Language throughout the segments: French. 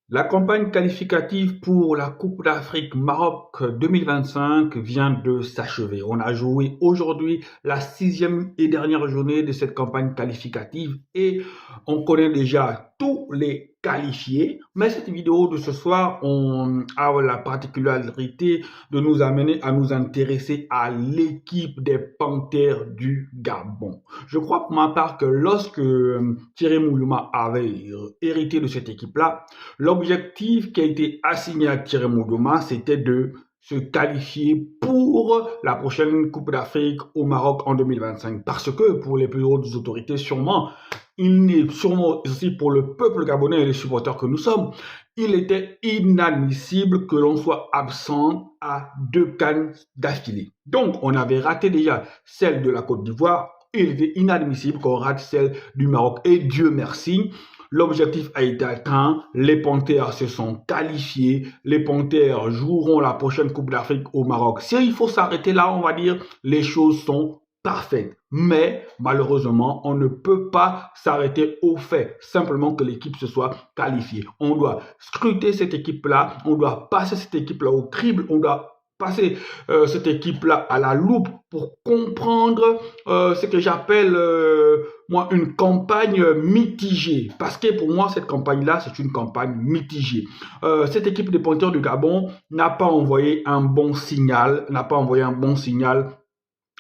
La campagne qualificative pour la Coupe d'Afrique Maroc 2025 vient de s'achever. On a joué aujourd'hui la sixième et dernière journée de cette campagne qualificative et on connaît déjà tous les qualifiés. Mais cette vidéo de ce soir, on a la particularité de nous amener à nous intéresser à l'équipe des Panthères du Gabon. Je crois pour ma part que lorsque Thierry Moulouma avait hérité de cette équipe-là, l'objectif qui a été assigné à Thierry Moulouma, c'était de se qualifier pour la prochaine Coupe d'Afrique au Maroc en 2025. Parce que pour les plus hautes autorités, sûrement, il n'est sûrement aussi pour le peuple gabonais et les supporters que nous sommes, il était inadmissible que l'on soit absent à deux CAN d'affilée. Donc, on avait raté déjà celle de la Côte d'Ivoire. Il était inadmissible qu'on rate celle du Maroc. Et Dieu merci, l'objectif a été atteint, les Panthères se sont qualifiés, les Panthères joueront la prochaine Coupe d'Afrique au Maroc. S'il faut s'arrêter là, on va dire, les choses sont parfaites. Mais malheureusement, on ne peut pas s'arrêter au fait, simplement que l'équipe se soit qualifiée. On doit scruter cette équipe-là, on doit passer cette équipe-là au crible, on doit passer cette équipe-là à la loupe pour comprendre ce que j'appelle moi une campagne mitigée. Parce que pour moi, cette campagne-là, c'est une campagne mitigée. Cette équipe des Panthères du Gabon n'a pas envoyé un bon signal,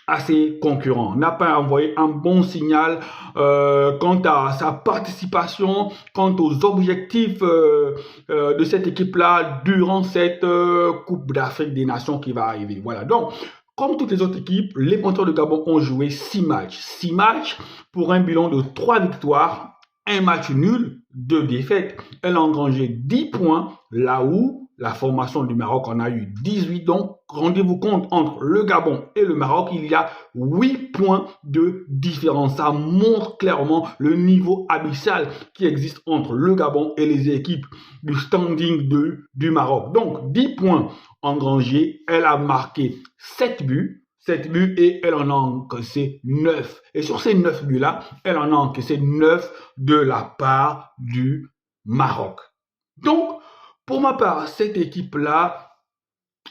à ses concurrents, n'a pas envoyé un bon signal quant à sa participation, quant aux objectifs de cette équipe-là durant cette Coupe d'Afrique des Nations qui va arriver. Voilà, donc, comme toutes les autres équipes, les Panthères de Gabon ont joué 6 matchs. 6 matchs pour un bilan de 3 victoires, un match nul, 2 défaites. Elle a engrangé 10 points, là où la formation du Maroc en a eu 18. Donc, rendez-vous compte, entre le Gabon et le Maroc, il y a 8 points de différence. Ça montre clairement le niveau abyssal qui existe entre le Gabon et les équipes du standing 2 du Maroc. Donc, 10 points engrangés. Elle a marqué 7 buts. 7 buts et elle en a encaissé 9. Et sur ces 9 buts-là, elle en a encaissé 9 de la part du Maroc. Donc, pour ma part, cette équipe-là,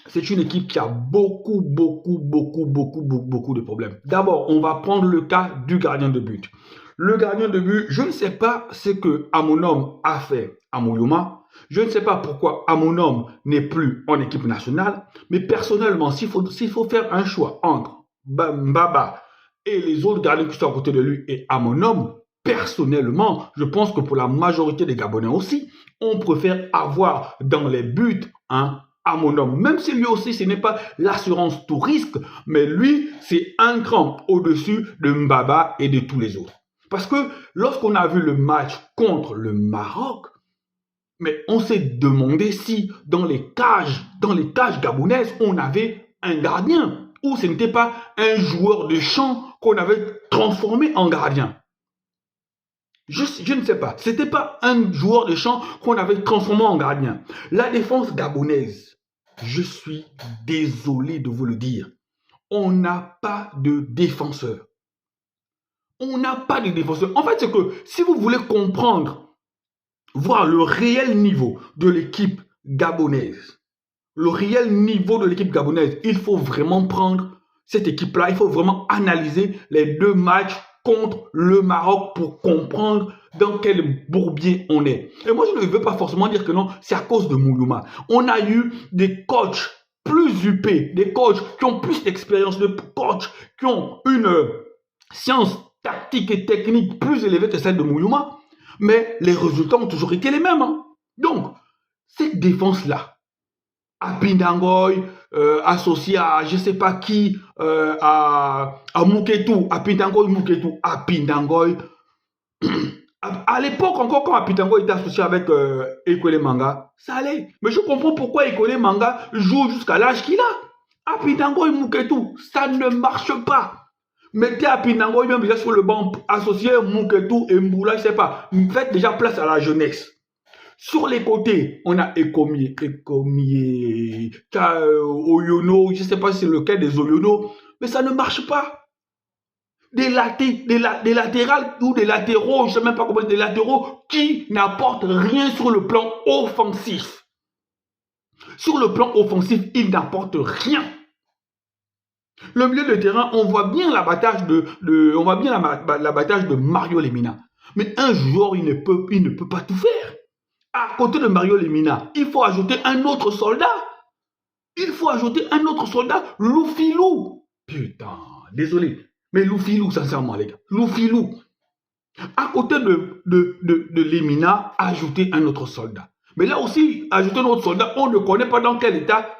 c'est une équipe qui a beaucoup de problèmes. D'abord, on va prendre le cas du gardien de but. Le gardien de but, je ne sais pas ce que Amonom a fait à Moulouma. Je ne sais pas pourquoi Amonom n'est plus en équipe nationale. Mais personnellement, s'il faut faire un choix entre Mbaba et les autres gardiens qui sont à côté de lui et Amonom, personnellement, je pense que pour la majorité des Gabonais aussi, on préfère avoir dans les buts un Amonom. Même si lui aussi, ce n'est pas l'assurance tout risque, mais lui, c'est un cran au-dessus de Mbaba et de tous les autres. Parce que lorsqu'on a vu le match contre le Maroc, mais on s'est demandé si dans les cages gabonaises, on avait un gardien ou ce n'était pas un joueur de champ qu'on avait transformé en gardien. Je ne sais pas. C'était pas un joueur de champ qu'on avait transformé en gardien. La défense gabonaise, je suis désolé de vous le dire, on n'a pas de défenseur. On n'a pas de défenseur. En fait, c'est que si vous voulez comprendre, voir le réel niveau de l'équipe gabonaise, il faut vraiment prendre cette équipe-là, il faut vraiment analyser les deux matchs contre le Maroc pour comprendre dans quel bourbier on est. Et moi, je ne veux pas forcément dire que non, c'est à cause de Moulouma. On a eu des coachs plus huppés, des coachs qui ont plus d'expérience, des coachs qui ont une science tactique et technique plus élevée que celle de Moulouma. Mais les résultats ont toujours été les mêmes. Hein. Donc, cette défense-là, à Pindangoy, associé à je ne sais pas qui, à Mouketou, à Pindangoy. À l'époque encore, quand Apintangoy était associé avec Ekole Manga, ça allait. Mais je comprends pourquoi Ekole Manga joue jusqu'à l'âge qu'il a. Apintangoy Mouketou, ça ne marche pas. Mettez Apintangoy même déjà sur le banc associé Mouketou et Mboula, je ne sais pas. Faites déjà place à la jeunesse. Sur les côtés, on a Ekomié, Oyono, je ne sais pas si c'est lequel des Oyono, mais ça ne marche pas. des latérales ou des latéraux, je ne sais même pas comment, des latéraux qui n'apportent rien sur le plan offensif. Sur le plan offensif, ils n'apportent rien. Le milieu de terrain, on voit bien l'abattage de Mario Lemina. Mais un joueur, il ne peut pas tout faire. À côté de Mario Lemina, il faut ajouter un autre soldat. Il faut ajouter un autre soldat, Loufilou. Putain, désolé. Mais Loufilou, sincèrement, les gars. Loufilou. À côté de Lemina, ajouter un autre soldat. Mais là aussi, ajouter un autre soldat, on ne connaît pas dans quel état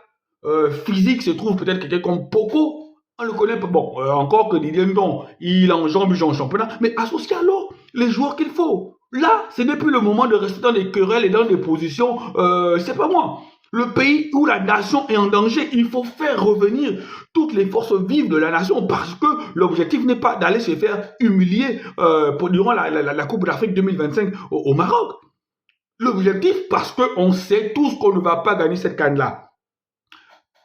physique se trouve peut-être quelqu'un comme Poco. On ne le connaît pas. Bon, encore que Didier Ndong, il enjambe en championnat. Mais associez alors les joueurs qu'il faut. Là, ce n'est plus le moment de rester dans des querelles et dans des positions, c'est pas moi. Le pays où la nation est en danger, il faut faire revenir toutes les forces vives de la nation parce que l'objectif n'est pas d'aller se faire humilier durant la Coupe d'Afrique 2025 au Maroc. L'objectif, parce qu'on sait tous qu'on ne va pas gagner cette canne-là.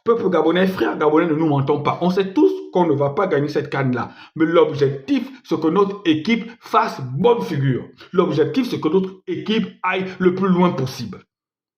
Peuple gabonais, frères gabonais, ne nous mentons pas. On sait tous qu'on ne va pas gagner cette canne-là. Mais l'objectif, c'est que notre équipe fasse bonne figure. L'objectif, c'est que notre équipe aille le plus loin possible.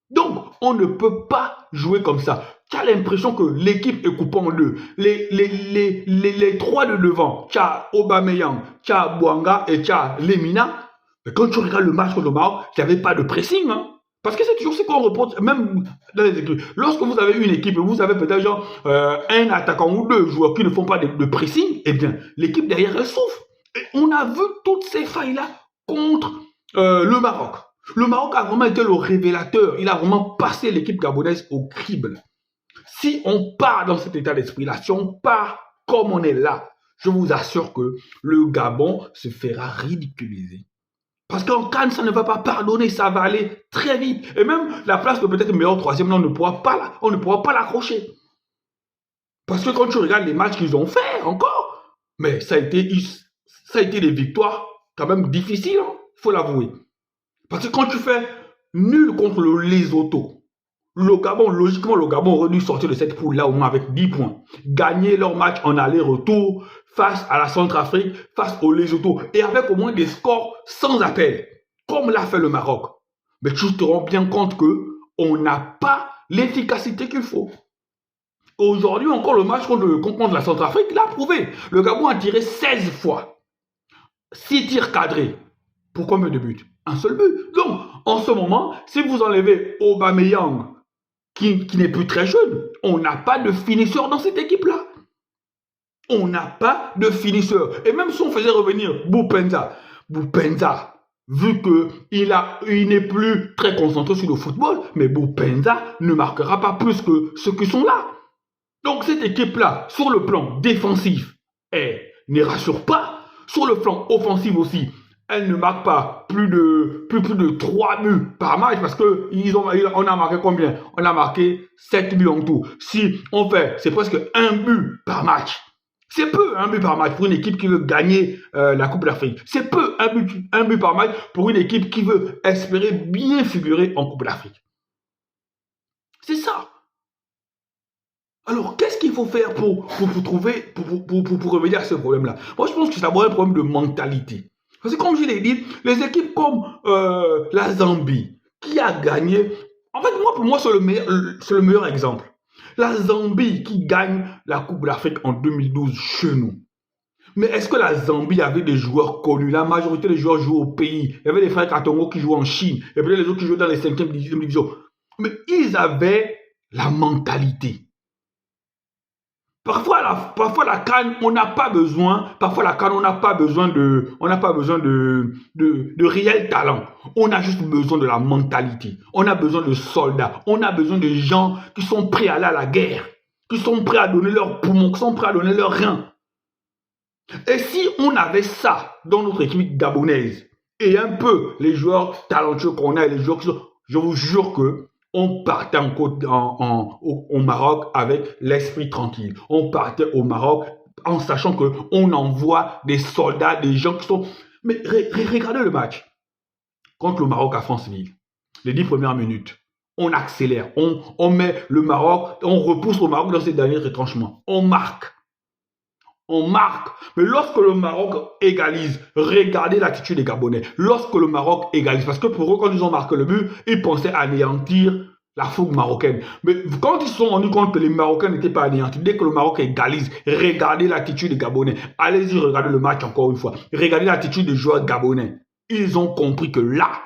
Donc, on ne peut pas jouer comme ça. Tu as l'impression que l'équipe est coupée en deux. Les trois de devant, tu as Aubameyang, tu as Bouanga et tu as Lemina. Mais quand tu regardes le match contre le Maroc, il n'y avait pas de pressing. Hein. Parce que c'est toujours ce qu'on reporte, même dans les équipes. Lorsque vous avez une équipe et vous avez peut-être genre un attaquant ou deux joueurs qui ne font pas de pressing, eh bien, l'équipe derrière, elle souffre. Et on a vu toutes ces failles-là contre le Maroc. Le Maroc a vraiment été le révélateur. Il a vraiment passé l'équipe gabonaise au crible. Si on part dans cet état d'esprit-là, si on part comme on est là, je vous assure que le Gabon se fera ridiculiser. Parce qu'en Cannes, ça ne va pas pardonner, ça va aller très vite. Et même la place de peut-être meilleur troisième, on ne pourra pas l'accrocher. Parce que quand tu regardes les matchs qu'ils ont fait encore, mais ça a été des victoires quand même difficiles, il faut l'avouer. Parce que quand tu fais nul contre le Lesotho, le Gabon, logiquement, le Gabon aurait dû sortir de cette poule-là au moins avec 10 points. Gagner leur match en aller-retour face à la Centrafrique, face au Lesotho, et avec au moins des scores sans appel, comme l'a fait le Maroc. Mais tu te rends bien compte qu'on n'a pas l'efficacité qu'il faut. Aujourd'hui, encore le match contre la Centrafrique l'a prouvé. Le Gabon a tiré 16 fois. 6 tirs cadrés. Pour combien de buts? Un seul but. Donc, en ce moment, si vous enlevez Aubameyang, qui n'est plus très jeune, on n'a pas de finisseur dans cette équipe-là. On n'a pas de finisseur. Et même si on faisait revenir Boupenza, vu qu'il n'est plus très concentré sur le football, mais Boupenza ne marquera pas plus que ceux qui sont là. Donc cette équipe-là, sur le plan défensif, elle ne rassure pas. Sur le plan offensif aussi, elle ne marque pas plus de 3 buts par match parce qu'on a marqué combien? On a marqué 7 buts en tout. Si on fait, c'est presque 1 but par match. C'est peu, 1 but par match pour une équipe qui veut gagner la Coupe d'Afrique. C'est peu, un but par match pour une équipe qui veut espérer bien figurer en Coupe d'Afrique. C'est ça. Alors, qu'est-ce qu'il faut faire pour remédier à ce problème-là? Moi, je pense que c'est d'abord un problème de mentalité. Parce que comme je l'ai dit, les équipes comme la Zambie, qui a gagné... En fait, pour moi, c'est le meilleur exemple. La Zambie qui gagne la Coupe d'Afrique en 2012 chez nous. Mais est-ce que la Zambie avait des joueurs connus? La majorité des joueurs jouent au pays. Il y avait des frères Katongo qui jouent en Chine. Et puis les autres qui jouent dans les 5e, 10e divisions. Mais ils avaient la mentalité. Parfois la CAN, on n'a pas besoin. Parfois la CAN, on n'a pas besoin de réel talent. On a juste besoin de la mentalité. On a besoin de soldats. On a besoin de gens qui sont prêts à aller à la guerre, qui sont prêts à donner leurs poumons, qui sont prêts à donner leurs reins. Et si on avait ça dans notre équipe gabonaise et un peu les joueurs talentueux qu'on a et les joueurs qui sont, je vous jure que on partait au Maroc avec l'esprit tranquille. On partait au Maroc en sachant qu'on envoie des soldats, des gens qui sont... Mais regardez le match. Contre le Maroc à Franceville, les 10 premières minutes, on accélère, on met le Maroc, on repousse le Maroc dans ses derniers retranchements. On marque. on marque. Mais lorsque le Maroc égalise, regardez l'attitude des Gabonais. Lorsque le Maroc égalise, parce que pour eux, quand ils ont marqué le but, ils pensaient anéantir la fougue marocaine. Mais quand ils se sont rendus compte que les Marocains n'étaient pas anéantis, dès que le Maroc égalise, regardez l'attitude des Gabonais. Allez-y, regardez le match encore une fois. Regardez l'attitude des joueurs gabonais. Ils ont compris que là,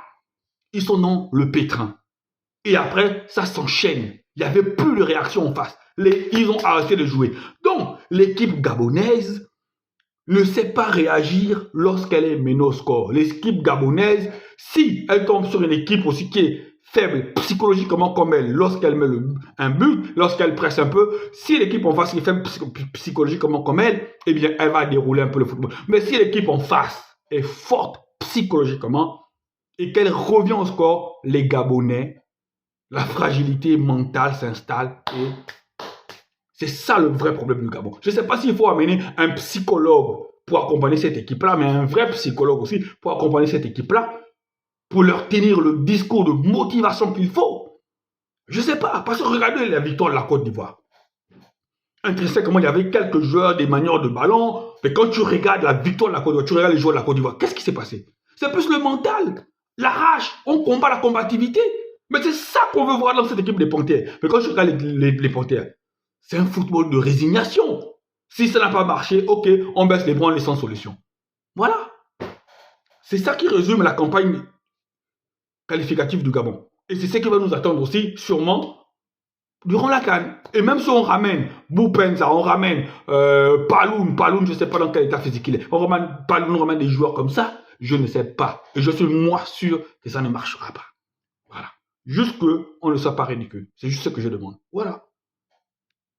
ils sont dans le pétrin. Et après, ça s'enchaîne. Il n'y avait plus de réaction en face. Ils ont arrêté de jouer. Donc, l'équipe gabonaise ne sait pas réagir lorsqu'elle est menée au score. L'équipe gabonaise, si elle tombe sur une équipe aussi qui est faible psychologiquement comme elle, lorsqu'elle met un but, lorsqu'elle presse un peu, si l'équipe en face est faible psychologiquement comme elle, eh bien, elle va dérouler un peu le football. Mais si l'équipe en face est forte psychologiquement et qu'elle revient au score, les Gabonais, la fragilité mentale s'installe et c'est ça le vrai problème du Gabon. Je ne sais pas s'il faut amener un psychologue pour accompagner cette équipe-là, mais un vrai psychologue aussi pour accompagner cette équipe-là, pour leur tenir le discours de motivation qu'il faut. Je ne sais pas, parce que regardez la victoire de la Côte d'Ivoire. Intrinsèquement, il y avait quelques joueurs, des manières de ballon, mais quand tu regardes la victoire de la Côte d'Ivoire, tu regardes les joueurs de la Côte d'Ivoire, qu'est-ce qui s'est passé? C'est plus le mental, la rage, on combat la combativité. Mais c'est ça qu'on veut voir dans cette équipe des Panthères. Mais quand je regarde les Panthères, c'est un football de résignation. Si ça n'a pas marché, ok, on baisse les bras, on est sans solution. Voilà. C'est ça qui résume la campagne qualificative du Gabon. Et c'est ce qui va nous attendre aussi, sûrement, durant la CAN. Et même si on ramène Boupenza, on ramène Paloun, je ne sais pas dans quel état physique il est, on ramène des joueurs comme ça, je ne sais pas. Et je suis moi sûr que ça ne marchera pas. Voilà. Juste qu'on ne soit pas ridicule. C'est juste ce que je demande. Voilà.